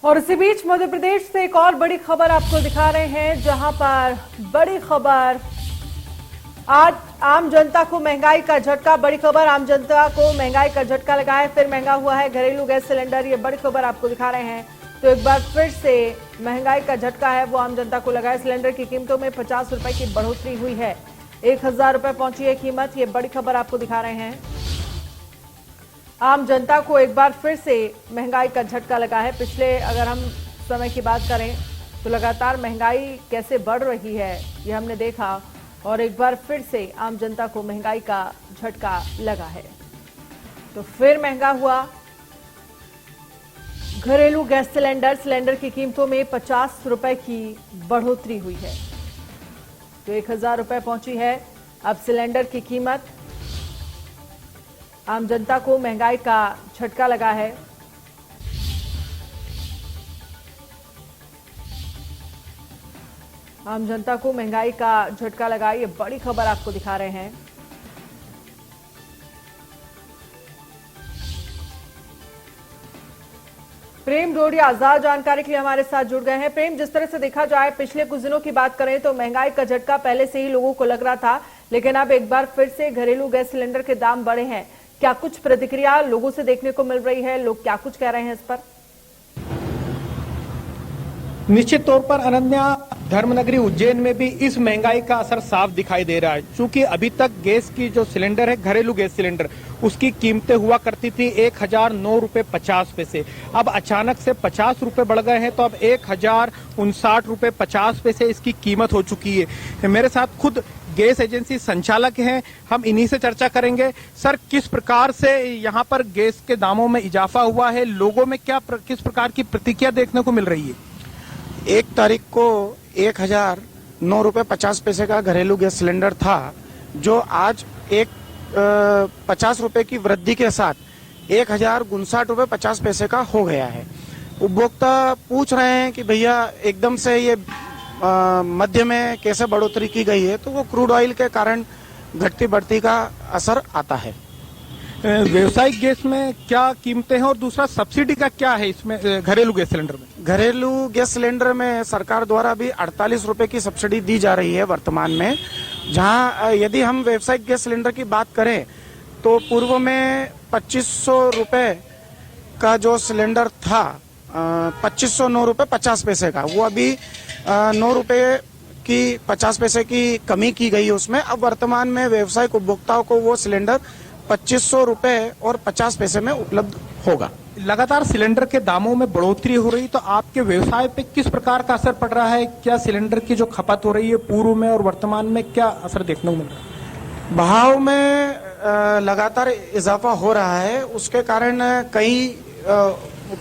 और इसी बीच मध्य प्रदेश से एक और बड़ी खबर आपको दिखा रहे हैं, जहां पर बड़ी खबर आज आम जनता को महंगाई का झटका। बड़ी खबर, आम जनता को महंगाई का झटका लगा है। फिर महंगा हुआ है घरेलू गैस सिलेंडर। ये बड़ी खबर आपको दिखा रहे हैं। तो एक बार फिर से महंगाई का झटका है वो आम जनता को लगा है। सिलेंडर की कीमतों में 50 रुपए की बढ़ोतरी हुई है। 1000 रुपए पहुंची है कीमत। ये बड़ी खबर आपको दिखा रहे हैं। आम जनता को एक बार फिर से महंगाई का झटका लगा है। पिछले अगर हम समय की बात करें तो लगातार महंगाई कैसे बढ़ रही है ये हमने देखा, और एक बार फिर से आम जनता को महंगाई का झटका लगा है। तो फिर महंगा हुआ घरेलू गैस सिलेंडर। सिलेंडर की कीमतों में 50 रुपए की बढ़ोतरी हुई है। तो 1000 रुपए पहुंची है अब सिलेंडर की कीमत। आम जनता को महंगाई का झटका लगा है। आम जनता को महंगाई का झटका लगा, ये बड़ी खबर आपको दिखा रहे हैं। प्रेम डोडिया आजाद जानकारी के लिए हमारे साथ जुड़ गए हैं। प्रेम, जिस तरह से देखा जाए पिछले कुछ दिनों की बात करें तो महंगाई का झटका पहले से ही लोगों को लग रहा था, लेकिन अब एक बार फिर से घरेलू गैस सिलेंडर के दाम बढ़े हैं। क्या कुछ प्रतिक्रिया लोगों से देखने को मिल रही है? लोग क्या कुछ कह रहे हैं इस पर? निश्चित तौर पर अनन्या, धर्मनगरी उज्जैन में भी इस महंगाई का असर साफ दिखाई दे रहा है। क्योंकि अभी तक गैस की जो सिलेंडर है, घरेलू गैस सिलेंडर, उसकी कीमतें हुआ करती थी 1009 रुपए 50 पैसे। अब अचानक से 50 रुपए बढ़ गए हैं, तो अब 1059 रुपए 50 पैसे इसकी कीमत हो चुकी है। मेरे साथ खुद गैस एजेंसी संचालक हैं, हम इन्हीं से चर्चा करेंगे। सर, किस प्रकार से यहाँ पर गैस के दामों में इजाफा हुआ है? लोगों में किस प्रकार की प्रतिक्रिया देखने को मिल रही है? 1 तारीख को 1009 रुपए 50 पैसे का घरेलू गैस सिलेंडर था, जो आज 50 रुपए की वृद्धि के साथ 1059 रुपए 50 पैसे का हो गया है। उपभोक्ता पूछ रहे हैं कि भैया एकदम से ये मध्य में कैसे बढ़ोतरी की गई है, तो वो क्रूड ऑयल के कारण घटती बढ़ती का असर आता है। व्यावसायिक गैस में क्या कीमतें हैं, और दूसरा सब्सिडी का क्या है इसमें घरेलू गैस सिलेंडर में? घरेलू गैस सिलेंडर में सरकार द्वारा भी 48 रुपए की सब्सिडी दी जा रही है वर्तमान में। जहां यदि हम व्यावसायिक गैस सिलेंडर की बात करें तो पूर्व में 2500 रुपए का जो सिलेंडर था, 2509 रुपए 50 पैसे का, वो अभी 9 रुपए की 50 पैसे की कमी की गई है उसमें। अब वर्तमान में व्यावसायिक उपभोक्ताओं को वो सिलेंडर 2500 रुपए और 50 पैसे में उपलब्ध होगा। लगातार सिलेंडर के दामों में बढ़ोतरी हो रही, तो आपके व्यवसाय पे किस प्रकार का असर पड़ रहा है? क्या सिलेंडर की जो खपत हो रही है पूर्व में और वर्तमान में, क्या असर देखने को मिल रहा है? भाव में लगातार इजाफा हो रहा है, उसके कारण कई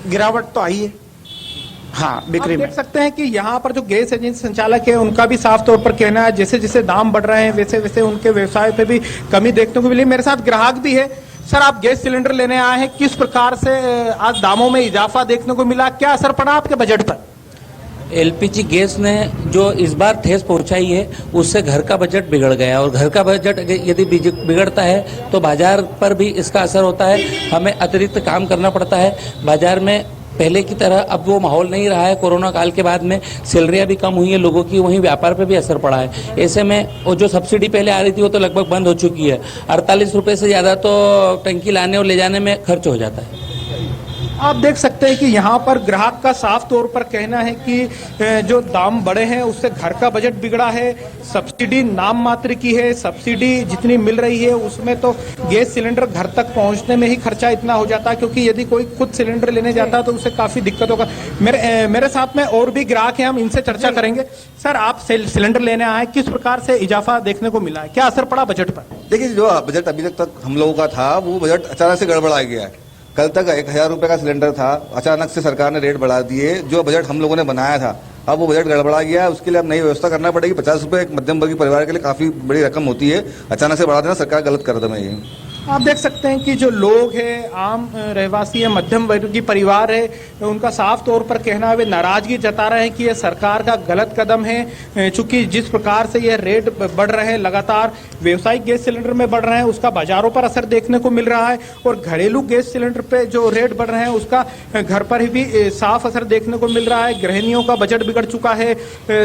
गिरावट तो आई है। हाँ, बिक्री में देख सकते हैं कि यहाँ पर जो गैस एजेंसी संचालक है उनका भी साफ तौर पर कहना है जैसे जैसे दाम बढ़ रहे हैं वैसे वैसे उनके व्यवसाय पे भी कमी देखने को मिली। मेरे साथ ग्राहक भी है। सर, आप गैस सिलेंडर लेने आए हैं, किस प्रकार से आज दामों में इजाफा देखने को मिला? क्या असर पड़ा आपके बजट पर? एलपीजी गैस ने जो इस बार ठेस पहुंचाई है उससे घर का बजट बिगड़ गया, और घर का बजट यदि बिगड़ता है तो बाजार पर भी इसका असर होता है। हमें अतिरिक्त काम करना पड़ता है। बाजार में पहले की तरह अब वो माहौल नहीं रहा है। कोरोना काल के बाद में सैलरियाँ भी कम हुई है लोगों की, वहीं व्यापार पे भी असर पड़ा है। ऐसे में वो जो सब्सिडी पहले आ रही थी वो तो लगभग बंद हो चुकी है। 48 रुपये से ज़्यादा तो टंकी लाने और ले जाने में खर्च हो जाता है। आप देख सकते हैं कि यहाँ पर ग्राहक का साफ तौर पर कहना है कि जो दाम बढ़े हैं उससे घर का बजट बिगड़ा है। सब्सिडी नाम मात्र की है, सब्सिडी जितनी मिल रही है उसमें तो गैस सिलेंडर घर तक पहुँचने में ही खर्चा इतना हो जाता है, क्योंकि यदि कोई खुद सिलेंडर लेने जाता है तो उसे काफी दिक्कत होगा। मेरे साथ में और भी ग्राहक हैं, हम इनसे चर्चा करेंगे। सर, आप सिलेंडर लेने आए, किस प्रकार से इजाफा देखने को मिला है? क्या असर पड़ा बजट पर? देखिए, जो बजट अभी तक हम लोगों का था वो बजट अचानक से गड़बड़ा गया है। कल तक 1000 रुपए का सिलेंडर था, अचानक से सरकार ने रेट बढ़ा दिए। जो बजट हम लोगों ने बनाया था अब वो बजट गड़बड़ा गया है, उसके लिए अब नई व्यवस्था करना पड़ेगी। 50 रुपए एक मध्यम वर्गीय परिवार के लिए काफी बड़ी रकम होती है, अचानक से बढ़ा देना सरकार गलत कदम है ये। आप देख सकते हैं कि जो लोग हैं, आम रहवासी है, मध्यम वर्गीय परिवार है, उनका साफ तौर पर कहना है, वे नाराजगी जता रहे हैं कि यह सरकार का गलत कदम है। चूंकि जिस प्रकार से यह रेट बढ़ रहे हैं, लगातार व्यावसायिक गैस सिलेंडर में बढ़ रहे हैं, उसका बाजारों पर असर देखने को मिल रहा है और घरेलू गैस सिलेंडर पे जो रेट बढ़ रहे हैं उसका घर पर भी साफ असर देखने को मिल रहा है। गृहिणियों का बजट बिगड़ चुका है।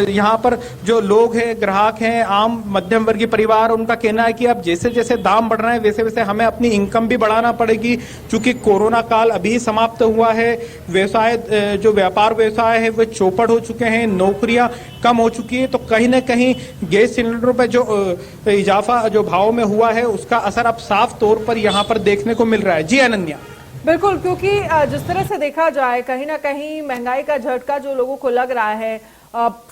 यहाँ पर जो लोग हैं, ग्राहक हैं, आम मध्यम वर्गीय परिवार, उनका कहना है कि अब जैसे जैसे दाम बढ़ रहे हैं वैसे वैसे हमें अपनी इनकम भी बढ़ाना पड़ेगी, क्योंकि कोरोना काल अभी समाप्त हुआ है। व्यवसाय, जो व्यापार व्यवसाय है वो चौपट हो चुके हैं, नौकरियां कम हो चुकी है। तो कहीं ना कहीं गैस सिलेंडरों पर जो इजाफा जो भाव में हुआ है उसका असर अब साफ तौर पर यहाँ पर देखने को मिल रहा है। जी अनन्या। बिल्कुल, क्योंकि जिस तरह से देखा जाए कहीं ना कहीं महंगाई का झटका जो लोगों को लग रहा है,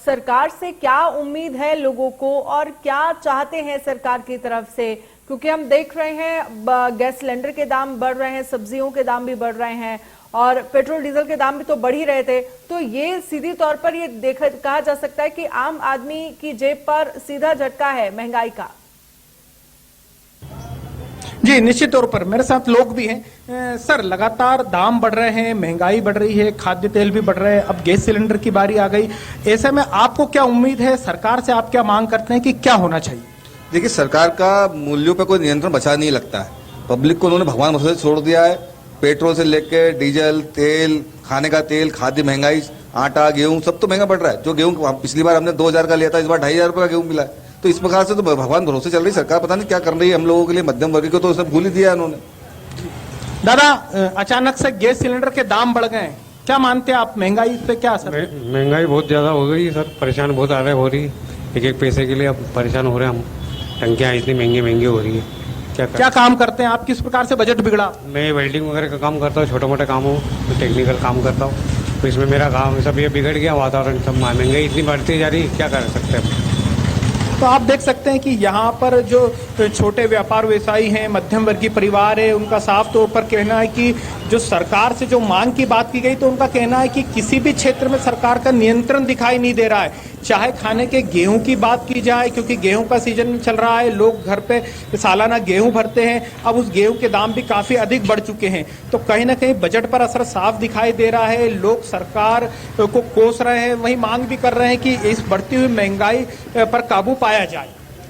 सरकार से क्या उम्मीद है लोगों को और क्या चाहते हैं सरकार की तरफ से? क्योंकि हम देख रहे हैं गैस सिलेंडर के दाम बढ़ रहे हैं, सब्जियों के दाम भी बढ़ रहे हैं और पेट्रोल डीजल के दाम भी तो बढ़ ही रहे थे। तो ये सीधी तौर पर ये कहा जा सकता है कि आम आदमी की जेब पर सीधा झटका है महंगाई का। जी निश्चित तौर पर मेरे साथ लोग भी हैं। सर, लगातार दाम बढ़ रहे हैं, महंगाई बढ़ रही है, खाद्य तेल भी बढ़ रहे हैं, अब गैस सिलेंडर की बारी आ गई। ऐसे में आपको क्या उम्मीद है, सरकार से आप क्या मांग करते हैं कि क्या होना चाहिए? देखिए, सरकार का मूल्यों पे कोई नियंत्रण बचा नहीं लगता है। पब्लिक को उन्होंने भगवान भरोसे छोड़ दिया है। पेट्रोल से लेके डीजल, तेल, खाने का तेल, खाद्य महंगाई, आटा, गेहूं सब तो महंगा बढ़ रहा है। जो गेहूं पिछली बार हमने 2000 का लिया था, इस बार 2500 रुपये का गेहूं मिला है। तो इस प्रकार से तो भगवान भरोसे चल रही सरकार, पता नहीं क्या कर रही है हम लोगों के लिए। मध्यम वर्ग को तो उसने भूल ही दिया उन्होंने। दादा, अचानक से गैस सिलेंडर के दाम बढ़ गए, क्या मानते हैं आप? महंगाई पे क्या असर? महंगाई बहुत ज्यादा हो गई सर, परेशान बहुत आ रहे हो रही है। एक एक पैसे के लिए अब परेशान हो रहे हैं हम। टंकियाँ इतनी महंगी महंगी हो रही है। क्या काम करते हैं आप? किस प्रकार से बजट बिगड़ा? मैं वेल्डिंग वगैरह का काम करता हूँ, छोटे मोटे काम हो, टेक्निकल काम करता हूँ। तो इसमें मेरा काम सब ये बिगड़ गया, वातावरण सब महंगाई इतनी बढ़ती जा रही है, क्या कर सकते हैं। तो आप देख सकते हैं कि यहाँ पर जो छोटे व्यापार व्यवसायी हैं, मध्यम वर्गीय परिवार है, उनका साफ तौर पर कहना है कि जो सरकार से जो मांग की बात की गई, तो उनका कहना है कि किसी भी क्षेत्र में सरकार का नियंत्रण दिखाई नहीं दे रहा है। चाहे खाने के गेहूं की बात की जाए, क्योंकि गेहूं का सीजन चल रहा है, लोग घर पे सालाना गेहूं भरते हैं, अब उस गेहूं के दाम भी काफी अधिक बढ़ चुके हैं। तो कहीं ना कहीं बजट पर असर साफ दिखाई दे रहा है। लोग सरकार को कोस रहे हैं, वही मांग भी कर रहे हैं कि इस बढ़ती हुई महंगाई पर काबू पाया जाए।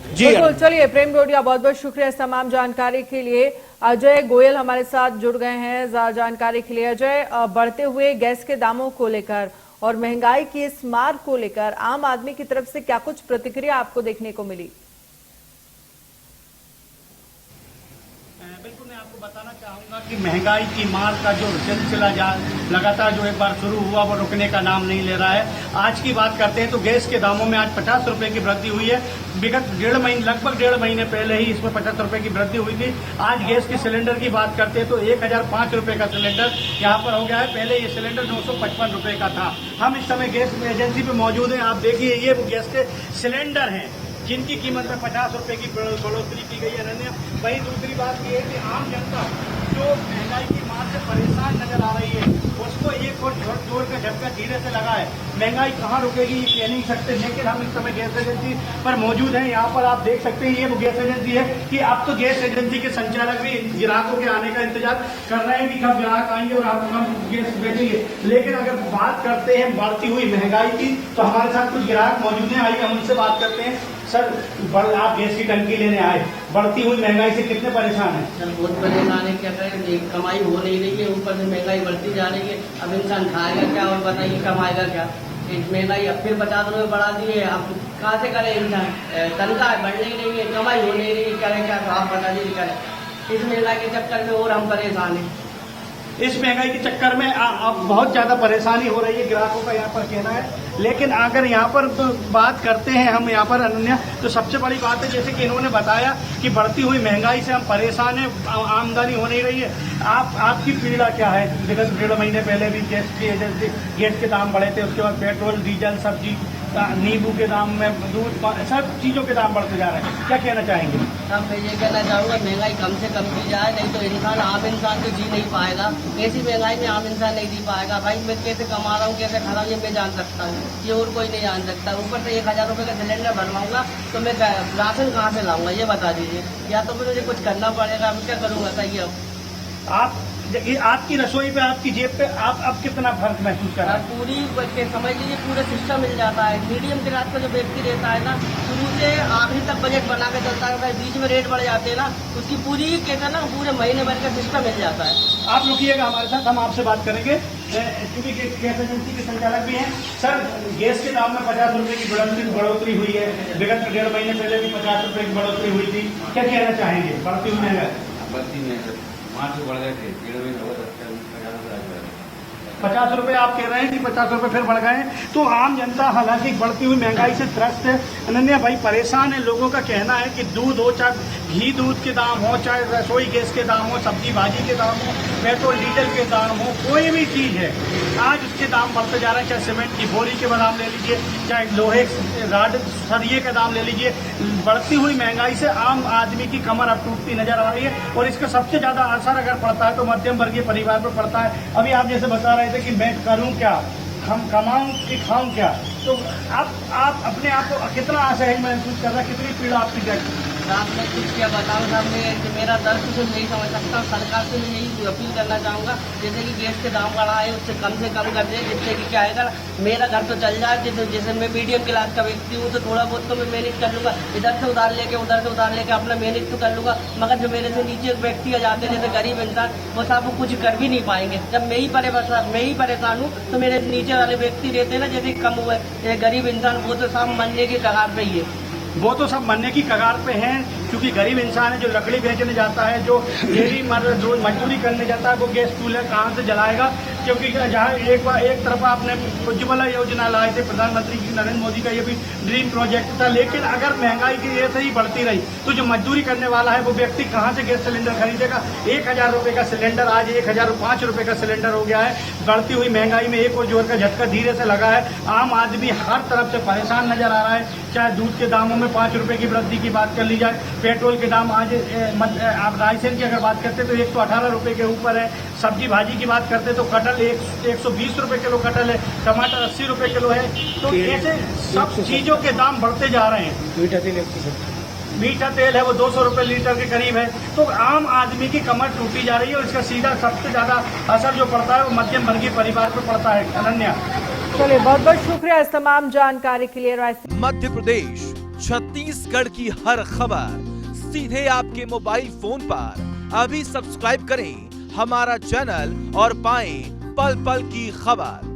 जी बिल्कुल। चलिए प्रेम गोडिया, बहुत बहुत शुक्रिया इस तमाम जानकारी के लिए। अजय गोयल हमारे साथ जुड़ गए हैं जानकारी के लिए। अजय, बढ़ते हुए गैस के दामों को लेकर और महंगाई की इस मार को लेकर आम आदमी की तरफ से क्या कुछ प्रतिक्रिया आपको देखने को मिली? बिल्कुल, मैं आपको बताना चाहूंगा कि महंगाई की मार का जो सिलसिला लगातार जो एक बार शुरू हुआ वो रुकने का नाम नहीं ले रहा है। आज की बात करते हैं तो गैस के दामों में आज 50 रुपए की वृद्धि हुई है। विगत लगभग डेढ़ महीने पहले ही इसमें 50 रुपए की वृद्धि हुई थी। आज गैस के सिलेंडर की बात करते हैं तो 1005 रुपए का सिलेंडर यहाँ पर हो गया है। पहले ये सिलेंडर 955 रुपए का था। हम इस समय गैस एजेंसी पे मौजूद हैं। आप देखिए, ये वो गैस के सिलेंडर हैं जिनकी कीमत में 50 रुपए की बढ़ोतरी की गई है। अनन्या, वहीं दूसरी बात यह है कि आम जनता जो महंगाई की मार से परेशान नजर आ रही है, उसको एक और जोर का झटका धीरे से लगा है। महंगाई कहाँ रुकेगी ये कह नहीं सकते, लेकिन हम इस समय गैस एजेंसी पर मौजूद हैं। यहाँ पर आप देख सकते हैं, ये वो गैस एजेंसी है कि अब तो गैस एजेंसी के संचालक भी ग्राहकों के आने का इंतजार कर रहे हैं कि कब ग्राहक आएंगे और आप हम गैस बेचेंगे। लेकिन अगर बात करते हैं बढ़ती हुई महंगाई की, तो हमारे साथ कुछ ग्राहक मौजूद हैं। आइए हम उनसे बात करते हैं। सर, आप गैस की टंकी लेने आए, बढ़ती हुई महंगाई से कितने परेशान हैं? सर, बहुत परेशान है। क्या करें, कमाई हो नहीं रही है, ऊपर से महंगाई बढ़ती जा रही है। अब इंसान खाएगा क्या और बताइए कमाएगा क्या? महंगाई अब फिर 50 रुपये बढ़ा दी है। अब कहाँ से करे इंसान? तनख्वाह बढ़ नहीं रही है, कमाई हो नहीं रही है, करें क्या? तो आप बता दीजिए करें। इस महंगाई के चक्कर में और हम परेशान हैं। इस महंगाई के चक्कर में अब बहुत ज्यादा परेशानी हो रही है, ग्राहकों का यहाँ पर कहना है। लेकिन अगर यहाँ पर तो बात करते हैं हम यहाँ पर अनन्या, तो सबसे बड़ी बात है जैसे कि इन्होंने बताया कि बढ़ती हुई महंगाई से हम परेशान हैं, आमदनी हो नहीं रही है। आपकी पीड़ा क्या है? विगत 1.5 महीने पहले भी गैस की एजेंसी, गैस के दाम बढ़े थे, उसके बाद पेट्रोल, डीजल, सब्जी नींबू के दाम में, दूध, सब चीज़ों के दाम बढ़ते जा रहे हैं, क्या कहना चाहेंगे? अब मैं ये कहना चाहूँगा महंगाई कम से कम की जाए, नहीं तो इंसान, आम इंसान तो जी नहीं पाएगा। ऐसी महंगाई में आम इंसान नहीं जी पाएगा। भाई मैं कैसे कमा रहा हूँ, कैसे खा रहा हूँ, ये मैं जान सकता हूँ, ये और कोई नहीं जान सकता। ऊपर से 1000 रुपये का सिलेंडर भरवाऊंगा तो मैं राशन कहाँ से लाऊंगा, ये बता दीजिए। या तो मुझे कुछ करना पड़ेगा, मैं क्या करूँगा बताइए। अब आप आपकी रसोई पे, आपकी जेब पे आप अब कितना फर्क महसूस कर रहे हैं? पूरी समझ लीजिए पूरा सिस्टम मिल जाता है। मीडियम क्लास का जो व्यक्ति रहता है ना, शुरू से आखिरी तक बजट बना के चलता है, बीच में रेट बढ़ जाते हैं ना, उसकी पूरी कहते हैं ना पूरे महीने भर का सिस्टम मिल जाता है। आप रुकिएगा हमारे साथ, हम आपसे बात करेंगे क्योंकि गैस एजेंसी के संचालक भी हैं। सर, गैस के दाम में 50 रुपए की बढ़ोतरी हुई है, विगत 1.5 महीने पहले भी 50 रुपए की बढ़ोतरी हुई थी, क्या कहना चाहेंगे? बढ़ती हुई महंगाई 50 रुपए आप कह रहे हैं कि 50 रुपए फिर बढ़ गए, तो आम जनता हालांकि बढ़ती हुई महंगाई से त्रस्त है। अनन्या भाई परेशान है, लोगों का कहना है कि दूध हो, चाहे घी दूध के दाम हो, चाहे रसोई गैस के दाम हो, सब्जी भाजी के दाम हो, पेट्रोल डीजल के दाम हो, कोई भी चीज है आज उसके दाम बढ़ते जा रहे हैं। चाहे सीमेंट की बोरी के दाम ले लीजिए, चाहे लोहे राड सरिये का दाम ले लीजिए। बढ़ती हुई महंगाई से आम आदमी की कमर अब टूटती नजर आ रही है और इसका सबसे ज्यादा असर अगर पड़ता है तो मध्यम वर्गीय परिवार पर पड़ता है। अभी आप जैसे बता रहे थे कि मैं करूं क्या, हम कमाऊं कि खाऊं क्या, तो आप अपने आप को कितना असहज महसूस कर रहे हैं, कितनी पीड़ा आपकी जाएगी? साहब मैं कुछ क्या बताऊँ साहब, मैं मेरा दर्द तो नहीं समझ सकता। सरकार से मैं यही अपील करना चाहूँगा, जैसे कि गैस के दाम बढ़ाए उससे कम से कम कर दे, जिससे कि क्या है मेरा घर तो चल जाए। जैसे मैं मीडियम क्लास का व्यक्ति हूँ तो थोड़ा बहुत तो मैं मैनेज कर लूँगा, इधर से उधार लेके उधर से उधार लेके अपना मैनेज तो कर लूँगा। मगर जो मेरे से नीचे व्यक्ति आ जाते हैं जैसे गरीब इंसान, वो साहब वो कुछ कर भी नहीं पाएंगे। जब मैं ही परेशान हूँ तो मेरे नीचे वाले व्यक्ति रहते हैं ना, जैसे कम हुए गरीब इंसान, वो तो साहब मरने के कगार पे ही है। वो तो सब मरने की कगार पे हैं, क्योंकि गरीब इंसान है जो लकड़ी बेचने जाता है, जो डेली रोज मजदूरी करने जाता है, वो गैस चूल्हा कहाँ से जलाएगा? क्योंकि जहाँ एक तरफ आपने उज्ज्वला योजना लाए थे, प्रधानमंत्री जी नरेंद्र मोदी का ये भी ड्रीम प्रोजेक्ट था, लेकिन अगर महंगाई की ऐसे ही बढ़ती रही तो जो मजदूरी करने वाला है वो व्यक्ति कहाँ से गैस सिलेंडर खरीदेगा? 1000 रुपये का सिलेंडर आज 1005 रुपये का सिलेंडर हो गया है। बढ़ती हुई महंगाई में एक और जोर का झटका धीरे से लगा है। आम आदमी हर तरफ से परेशान नजर आ रहा है। चाहे दूध के दामों में 5 रुपए की वृद्धि की बात कर ली जाए, पेट्रोल के दाम आज आप राशन की अगर बात करते तो 118 रुपए के ऊपर है। सब्जी भाजी की बात करते तो कटहल 120 रुपए किलो कटहल है, टमाटर 80 रुपए किलो है। तो ऐसे सब चीजों के दाम बढ़ते जा रहे हैं। मीठा तेल है वो 200 रुपए लीटर के करीब है। तो आम आदमी की कमर टूटी जा रही है और इसका सीधा सबसे ज्यादा असर जो पड़ता है वो मध्यम वर्गीय परिवार पर पड़ता है। अनन्या, चलिए बहुत बहुत शुक्रिया इस तमाम जानकारी के लिए। मध्य प्रदेश छत्तीसगढ़ की हर खबर सीधे आपके मोबाइल फोन पर। अभी सब्सक्राइब करें हमारा चैनल और पाएं पल पल की खबर।